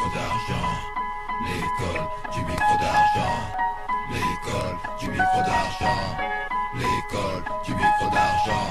micro d'argent, l'école du micro d'argent, l'école du micro d'argent, l'école du micro d'argent,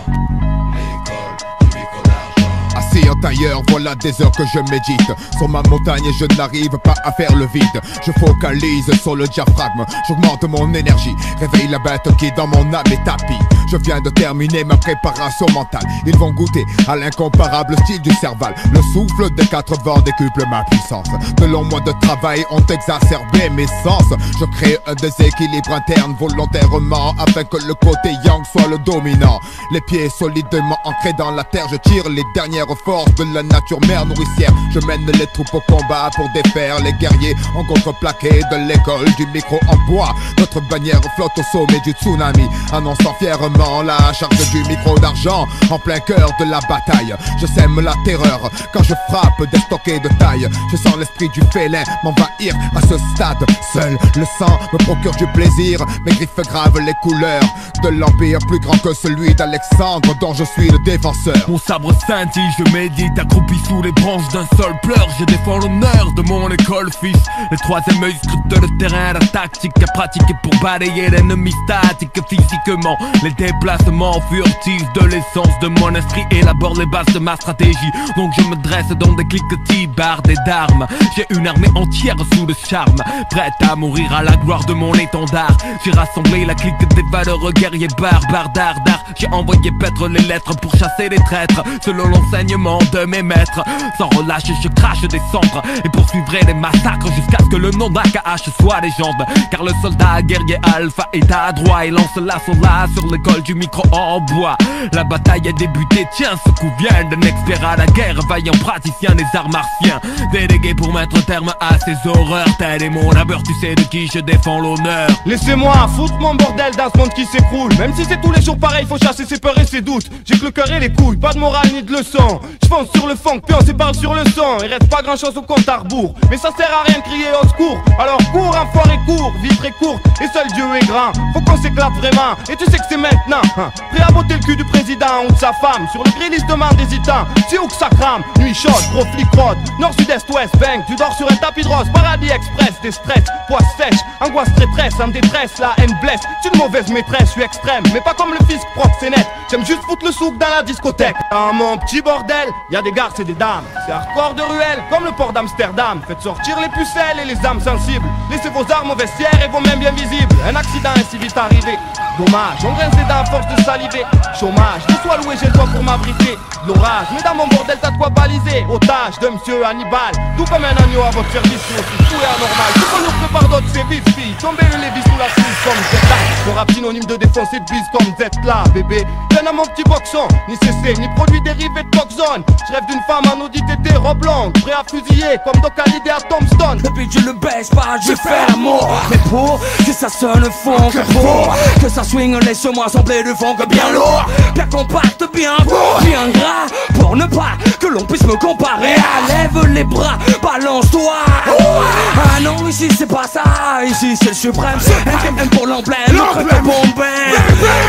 l'école du micro d'argent. Assis en tailleur, voilà des heures que je médite sur ma montagne et je n'arrive pas à faire le vide. Je focalise sur le diaphragme, j'augmente mon énergie, réveille la bête qui dans mon âme est tapis. Je viens de terminer ma préparation mentale. Ils vont goûter à l'incomparable style du Serval. Le souffle des 4 vents décuple ma puissance. De longs mois de travail ont exacerbé mes sens. Je crée un déséquilibre interne volontairement afin que le côté yang soit le dominant. Les pieds solidement ancrés dans la terre, je tire les dernières forces de la nature mère nourricière. Je mène les troupes au combat pour défaire les guerriers en contreplaqué de l'école du micro en bois. Notre bannière flotte au sommet du tsunami, annonçant fièrement la charge du micro d'argent en plein cœur de la bataille. Je sème la terreur quand je frappe des stockés de taille. Je sens l'esprit du félin m'envahir à ce stade. Seul le sang me procure du plaisir. Mes griffes gravent les couleurs de l'empire plus grand que celui d'Alexandre dont je suis le défenseur. Mon sabre scintille, je médite accroupi sous les branches d'un sol pleur. Je défends l'honneur de mon école fils. Le troisième œil scrute le terrain, la tactique à pratiquer pour balayer l'ennemi statique physiquement. Les déplacements furtifs de l'essence de mon esprit élabore les bases de ma stratégie. Donc je me dresse dans des cliquetis bardés d'armes. J'ai une armée entière sous le charme, prête à mourir à la gloire de mon étendard. J'ai rassemblé la clique des valeureux guerriers barbares d'art. J'ai envoyé paître les lettres pour chasser les traîtres selon l'enseignement de mes maîtres. Sans relâche je crache des cendres et poursuivrai les massacres jusqu'à ce que le nom d'AKH soit légende. Car le soldat guerrier alpha est adroit et lance l'assaut là sur l'école du micro en bois. La bataille a débuté, tiens ce coup vient d'un expert à la guerre, vaillant praticien des arts martiens, délégué pour mettre terme à ces horreurs. Tel est mon labeur, tu sais de qui je défends l'honneur. Laissez-moi foutre mon bordel dans ce monde qui s'écroule. Même si c'est tous les jours pareil, faut chasser ses peurs et ses doutes. J'ai que le cœur et les couilles, pas de morale ni de leçon. J'fonce sur le funk, puis on sépare sur le son. Il reste pas grand chose au compte à rebours, mais ça sert à rien de crier au secours. Alors cours enfoiré court, vie très courte et seul Dieu est grand. Faut qu'on s'éclate vraiment, et tu sais que c'est maintenant. Prêt à botter le cul du président ou de sa femme sur le gris demande hésitant. C'est où que ça crame, nuit chaude, gros flic rôde. Nord, sud, est, ouest, bang, tu dors sur un tapis de rose. Paradis express, des stress, poisse sèche, angoisse traîtresse, en détresse, la haine blesse. C'est une mauvaise maîtresse, je suis extrême, mais pas comme le fisc proxénète. J'aime juste foutre le souk dans la discothèque. Dans mon petit bordel, y'a des garces et des dames. C'est hardcore de ruelle, comme le port d'Amsterdam. Faites sortir les pucelles et les âmes sensibles. Laissez vos armes au vestiaire et vos mains bien visibles. Un accident est si vite arrivé, dommage, on grince les dents à force de saliver. Chômage, je sois loué, j'ai le toit pour m'abriter l'orage, mais dans mon bordel t'as de quoi baliser. Otage de monsieur Hannibal, tout comme un agneau à votre service. Tout est anormal, tout qu'on nous prépare d'autres sévices. Filles, tomber le Lévis sous la soupe comme Zeta. Le rap synonyme de défoncer de bise comme Z-là, bébé. Viens à mon petit boxon, ni CC, ni produits dérivés de Toxone. Je rêve d'une femme en audit été, robe longue, prêt à fusiller comme Doc Hallyday à Tombstone. Le beat je le baisse pas, je fais l'amour. Mais pour que ça sonne fond, que pour que ça swing, laisse-moi sembler de fond que bien lourd, bien compact, bien gras. Pour ne pas que l'on puisse me comparer. Lève les bras, balance-toi. Ah non, ici c'est pas ça, ici c'est le suprême. M pour l'emblème, le creux bombé.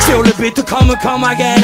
Sur le beat comme again.